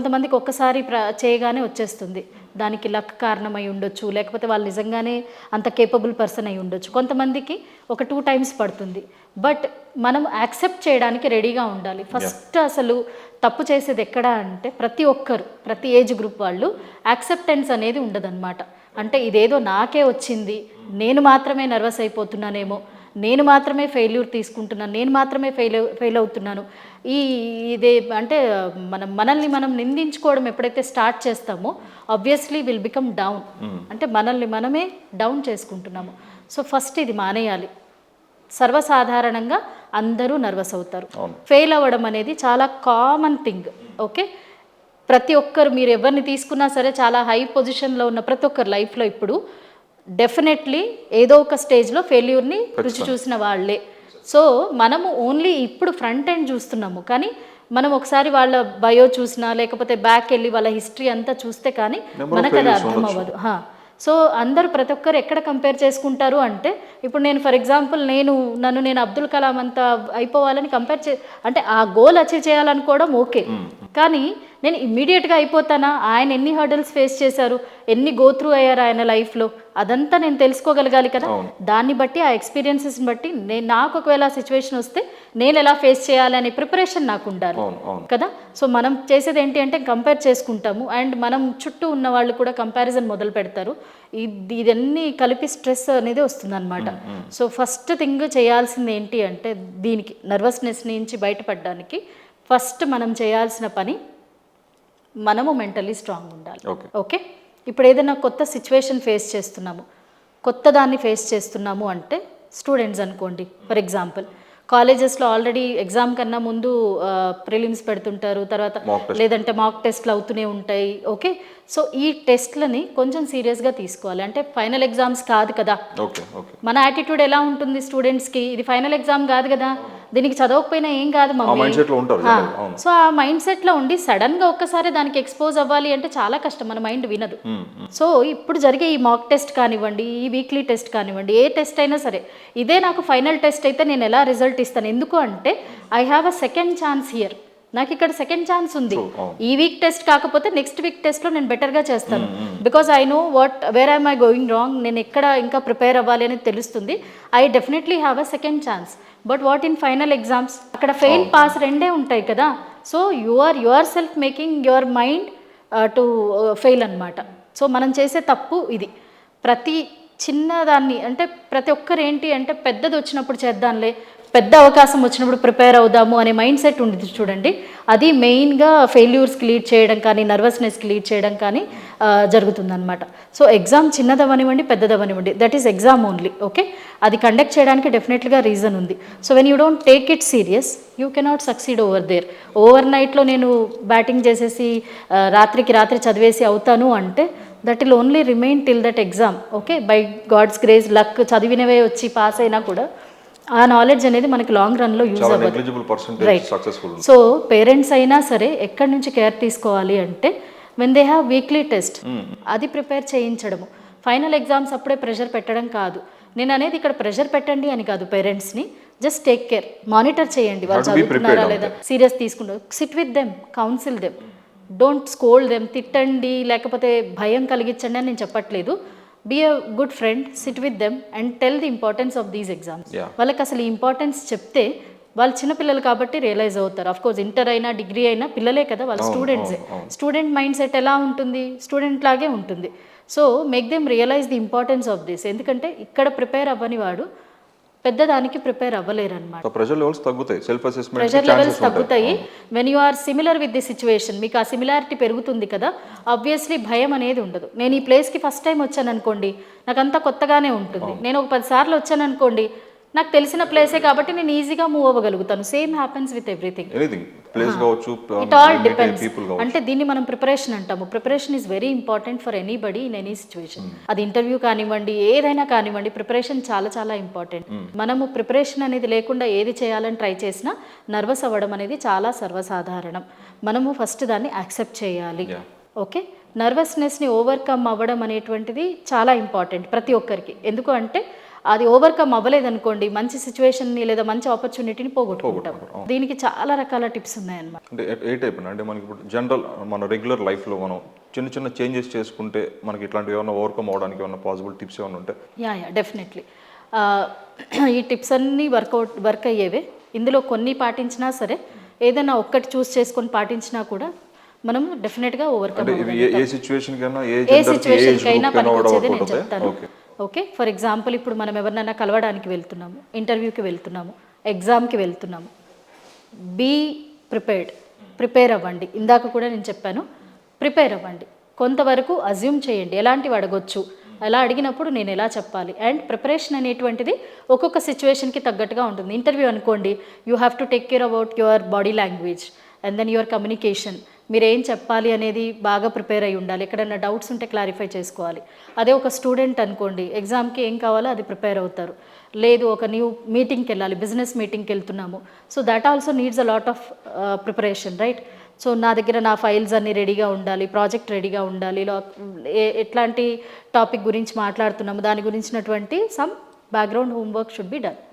కొంతమందికి ఒక్కసారి చేయగానే వచ్చేస్తుంది. దానికి లక్ కారణమై ఉండొచ్చు, లేకపోతే వాళ్ళు నిజంగానే అంత కేపబుల్ పర్సన్ అయి ఉండొచ్చు. కొంతమందికి ఒక 2 టైమ్స్ పడుతుంది. బట్ మనం యాక్సెప్ట్ చేయడానికి రెడీగా ఉండాలి. ఫస్ట్ అసలు తప్పు చేసేది ఎక్కడ అంటే ప్రతి ఏజ్ గ్రూప్ వాళ్ళు యాక్సెప్టెన్స్ అనేది ఉండదన్నమాట. అంటే ఇదేదో నాకే వచ్చింది, నేను మాత్రమే నర్వస్ అయిపోతున్నానేమో, నేను మాత్రమే ఫెయిల్యూర్ తీసుకుంటున్నాను, నేను మాత్రమే ఫెయిల్ అవుతున్నాను. ఇదే అంటే మనల్ని మనం నిందించుకోవడం ఎప్పుడైతే స్టార్ట్ చేస్తామో ఆబ్వియస్లీ విల్ బికమ్ డౌన్. అంటే మనల్ని మనమే డౌన్ చేసుకుంటున్నాము. సో ఫస్ట్ ఇది మానేయాలి. సర్వసాధారణంగా అందరూ నర్వస్ అవుతారు. ఫెయిల్ అవ్వడం అనేది చాలా కామన్ థింగ్. ఓకే, ప్రతి ఒక్కరు మీరు ఎవరిని తీసుకున్నా సరే, చాలా హై పొజిషన్లో ఉన్న ప్రతి ఒక్కరు లైఫ్లో ఇప్పుడు డెఫినెట్లీ ఏదో ఒక స్టేజ్లో ఫెయిల్యూర్ని రుచి చూసిన వాళ్ళే. సో మనము ఓన్లీ ఇప్పుడు ఫ్రంట్ ఎండ్ చూస్తున్నాము, కానీ మనం ఒకసారి వాళ్ళ బయో చూసినా, లేకపోతే బ్యాక్ వెళ్ళి వాళ్ళ హిస్టరీ అంతా చూస్తే కానీ మనకు అది అర్థం అవ్వదు. సో అందరూ ప్రతి ఒక్కరు ఎక్కడ కంపేర్ చేసుకుంటారు అంటే, ఇప్పుడు నేను ఫర్ ఎగ్జాంపుల్ నేను అబ్దుల్ కలాం అంతా అయిపోవాలని అంటే ఆ గోల్ అచీవ్ చేయాలనుకోవడం ఓకే, కానీ నేను ఇమ్మీడియట్గా అయిపోతానా? ఆయన ఎన్ని హర్డల్స్ ఫేస్ చేశారు, ఎన్ని గో త్రూ అయ్యారు ఆయన లైఫ్లో, అదంతా నేను తెలుసుకోగలగాలి కదా. దాన్ని బట్టి ఆ ఎక్స్పీరియన్సెస్ని బట్టి నాకు ఒకవేళ సిచ్యువేషన్ వస్తే నేను ఎలా ఫేస్ చేయాలి అనే ప్రిపరేషన్ నాకు ఉండాలి కదా. సో మనం చేసేది ఏంటి అంటే కంపేర్ చేసుకుంటాము, అండ్ మనం చుట్టూ ఉన్న వాళ్ళు కూడా కంపారిజన్ మొదలు పెడతారు. ఇదన్నీ కలిపి స్ట్రెస్ అనేది వస్తుందన్నమాట. సో ఫస్ట్ థింగ్ చేయాల్సింది ఏంటి అంటే, దీనికి నర్వస్నెస్ నుంచి బయటపడడానికి ఫస్ట్ మనం చేయాల్సిన పని, మనము మెంటలీ స్ట్రాంగ్ ఉండాలి. ఓకే, ఇప్పుడు ఏదైనా కొత్త సిచ్యువేషన్ కొత్త దాన్ని ఫేస్ చేస్తున్నాము అంటే, స్టూడెంట్స్ అనుకోండి ఫర్ ఎగ్జాంపుల్, కాలేజెస్లో ఆల్రెడీ ఎగ్జామ్ కన్నా ముందు ప్రిలిమ్స్ పెడుతుంటారు, తర్వాత లేదంటే మాక్ టెస్ట్లు అవుతూనే ఉంటాయి. ఓకే, సో ఈ టెస్ట్లని కొంచెం సీరియస్గా తీసుకోవాలి. అంటే ఫైనల్ ఎగ్జామ్స్ కాదు కదా. మన యాటిట్యూడ్ ఎలా ఉంటుంది స్టూడెంట్స్కి, ఇది ఫైనల్ ఎగ్జామ్ కాదు కదా, దీనికి చదవకపోయినా ఏం కాదు మమ్మీ. సో ఆ మైండ్ సెట్లో ఉండి సడన్గా ఒక్కసారి దానికి ఎక్స్పోజ్ అవ్వాలి అంటే చాలా కష్టం, మన మైండ్ వినదు. సో ఇప్పుడు జరిగే ఈ మాక్ టెస్ట్ కానివ్వండి, ఈ వీక్లీ టెస్ట్ కానివ్వండి, ఏ టెస్ట్ అయినా సరే, ఇదే నాకు ఫైనల్ టెస్ట్ అయితే నేను ఎలా రిజల్ట్ ఇస్తాను? ఎందుకు అంటే I have a second chance here. నాకు ఇక్కడ సెకండ్ ఛాన్స్ ఉంది. ఈ వీక్ టెస్ట్ కాకపోతే నెక్స్ట్ వీక్ టెస్ట్లో నేను బెటర్గా చేస్తాను, because I know where I going wrong, నేను ఎక్కడ ఇంకా ప్రిపేర్ అవ్వాలి అనేది తెలుస్తుంది. I definitely have a second chance. But what in final exams, అక్కడ ఫెయిల్ పాస్ రెండే ఉంటాయి కదా. So your self making your mind to fail అనమాట. సో మనం చేసే తప్పు ఇది. ప్రతి చిన్నదాన్ని అంటే ప్రతి ఒక్కరు ఏంటి అంటే, పెద్దది వచ్చినప్పుడు చేద్దాంలే, పెద్ద అవకాశం వచ్చినప్పుడు ప్రిపేర్ అవుదాము అనే మైండ్ సెట్ ఉండేది చూడండి. అది మెయిన్గా ఫెయిల్యూర్స్కి లీడ్ చేయడం కానీ, నర్వస్నెస్కి లీడ్ చేయడం కానీ జరుగుతుందన్నమాట. సో ఎగ్జామ్ చిన్నదవనివ్వండి, పెద్దదవనివ్వండి, that is exam only. Okay, అది కండక్ట్ చేయడానికి డెఫినెట్గా రీజన్ ఉంది. So when you don't take it serious, you cannot succeed over there. Over నైట్లో నేను బ్యాటింగ్ చేసేసి రాత్రికి రాత్రి చదివేసి అవుతాను అంటే, that will only remain till that exam. Okay, by God's grace, luck, చదివినవే వచ్చి పాస్ అయినా కూడా ఆ నాలెడ్జ్ అనేది మనకి లాంగ్ రన్లో యూజ్ అవ్వదు. రైట్. సో పేరెంట్స్ అయినా సరే ఎక్కడి నుంచి కేర్ తీసుకోవాలి అంటే, when they have weekly test, అది ప్రిపేర్ చేయించడము. ఫైనల్ ఎగ్జామ్స్ అప్పుడే ప్రెషర్ పెట్టడం కాదు. నేను అనేది ఇక్కడ ప్రెషర్ పెట్టండి అని కాదు, పేరెంట్స్ని జస్ట్ టేక్ కేర్, మానిటర్ చేయండి వాళ్ళు చదువుతున్నారా లేదా, సీరియస్ తీసుకుంటారు, sit with them, council them, don't scold them. తిట్టండి లేకపోతే భయం కలిగించండి అని నేను చెప్పట్లేదు. Be a good friend, sit with them and tell the importance of these exams. వాళ్ళకి అసలు ఈ ఇంపార్టెన్స్ చెప్తే వాళ్ళు చిన్నపిల్లలు కాబట్టి రియలైజ్ అవుతారు. అఫ్కోర్స్ ఇంటర్ అయినా డిగ్రీ అయినా పిల్లలే కదా, వాళ్ళు స్టూడెంట్సే. స్టూడెంట్ మైండ్ సెట్ ఎలా ఉంటుంది, స్టూడెంట్ లాగే ఉంటుంది. So make them realise the importance of this. ఎందుకంటే ఇక్కడ ప్రిపేర్ అవ్వని వాడు పెద్దదానికి ప్రిపేర్ అవ్వలేరన్నమాట. ప్రెషర్ లెవెల్స్ తగ్గుతాయి. When you are similar with the situation, మీకు ఆ సిమిలారిటీ పెరుగుతుంది కదా, ఆబ్వియస్లీ భయం అనేది ఉండదు. నేను ఈ ప్లేస్కి ఫస్ట్ టైం వచ్చాను అనుకోండి, నాకు అంతా కొత్తగానే ఉంటుంది. నేను ఒక 10 సార్లు వచ్చాను అనుకోండి, నాకు తెలిసిన ప్లేసే కాబట్టి నేను ఈజీగా మూవ్ అవ్వగలుగుతాను. Same happens with everything. It all depends. అంటే దీన్ని మనం ప్రిపరేషన్ అంటాము. Preparation is very important for anybody in any situation. అది ఇంటర్వ్యూ కానివ్వండి, ఏదైనా కానివ్వండి, ప్రిపరేషన్ చాలా చాలా ఇంపార్టెంట్. మనము ప్రిపరేషన్ అనేది లేకుండా ఏది చేయాలని ట్రై చేసినా నర్వస్ అవ్వడం అనేది చాలా సర్వసాధారణం. మనము ఫస్ట్ దాన్ని యాక్సెప్ట్ చేయాలి. ఓకే, నర్వస్నెస్ని ఓవర్కమ్ అవ్వడం అనేటువంటిది చాలా ఇంపార్టెంట్ ప్రతి ఒక్కరికి. ఎందుకు అంటే అది ఓవర్కమ్ అవ్వలేదనుకోండి మంచి సిచ్యువేషన్ని లేదా మంచి ఆపర్చునిటీని పోగొట్టుకుంటాం. దీనికి చాలా రకాల టిప్స్ ఉన్నాయన్నమాట. అంటే ఏ టైప్ అంటే మనకి ఇప్పుడు జనరల్ మన రెగ్యులర్ లైఫ్లో మనం చిన్న చిన్న చేంజెస్ చేసుకుంటే మనకి ఇట్లాంటివి ఏమైనా ఓవర్కమ్ అవడానికి ఏమైనా పాసిబుల్ టిప్స్ ఏమైనా ఉంటాయి? Yeah definitely. ఈ టిప్స్ అన్నీ వర్క్ అయ్యేవే. ఇందులో కొన్ని పాటించినా సరే ఏదైనా ఒక్కటి చూస్ చేసుకొని పాటించినా కూడా మనం డెఫినెట్గా ఓవర్కమ్ ఏ సిచ్యువేషన్ కైనా ఏ సిచ్యువేషన్కైనా పనికొచ్చేది నేను చెప్తాను. ఓకే, ఫర్ ఎగ్జాంపుల్ ఇప్పుడు మనం ఎవరినైనా కలవడానికి వెళ్తున్నాము, ఇంటర్వ్యూకి వెళ్తున్నాము, ఎగ్జామ్కి వెళ్తున్నాము. బీ ప్రిపేర్ అవ్వండి. ఇందాక కూడా నేను చెప్పాను, ప్రిపేర్ అవ్వండి. కొంతవరకు అజ్యూమ్ చేయండి, ఎలాంటివి అడగొచ్చు, అలా అడిగినప్పుడు నేను ఎలా చెప్పాలి. అండ్ ప్రిపరేషన్ అనేటువంటిది ఒక్కొక్క సిచ్యువేషన్కి తగ్గట్టుగా ఉంటుంది. ఇంటర్వ్యూ అనుకోండి, you have to take care about your body language and then your communication. మీరు ఏం చెప్పాలి అనేది బాగా ప్రిపేర్ అయి ఉండాలి. ఎక్కడైనా డౌట్స్ ఉంటే క్లారిఫై చేసుకోవాలి. అదే ఒక స్టూడెంట్ అనుకోండి, ఎగ్జామ్కి ఏం కావాలో అది ప్రిపేర్ అవుతారు. లేదు ఒక న్యూ మీటింగ్కి వెళ్ళాలి, బిజినెస్ మీటింగ్కి వెళ్తున్నాము, so that also needs a lot of preparation, right? So నా దగ్గర నా ఫైల్స్ అన్నీ రెడీగా ఉండాలి, ప్రాజెక్ట్ రెడీగా ఉండాలి, ఎట్లాంటి టాపిక్ గురించి మాట్లాడుతున్నాము దాని గురించినటువంటి some background homework should be done.